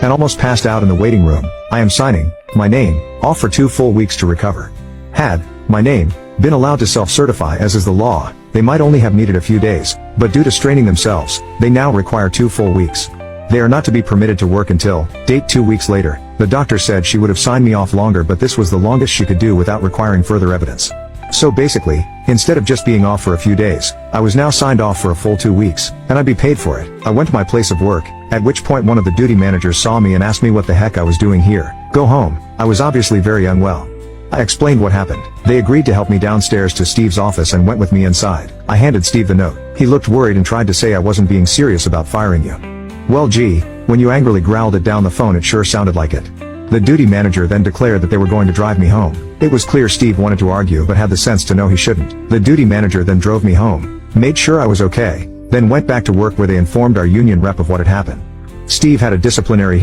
and almost passed out in the waiting room. I am signing my name off for 2 full weeks to recover. Had my name been allowed to self-certify as is the law, they might only have needed a few days, but due to straining themselves, they now require 2 full weeks. They are not to be permitted to work until, 2 weeks later. The doctor said she would have signed me off longer, but this was the longest she could do without requiring further evidence. So basically, instead of just being off for a few days, I was now signed off for a full 2 weeks, and I'd be paid for it. I went to my place of work, at which point one of the duty managers saw me and asked me what the heck I was doing here. Go home. I was obviously very unwell. I explained what happened. They agreed to help me downstairs to Steve's office and went with me inside. I handed Steve the note. He looked worried and tried to say I wasn't being serious about firing you. Well gee, when you angrily growled it down the phone it sure sounded like it. The duty manager then declared that they were going to drive me home. It was clear Steve wanted to argue but had the sense to know he shouldn't. The duty manager then drove me home, made sure I was okay, then went back to work where they informed our union rep of what had happened. Steve had a disciplinary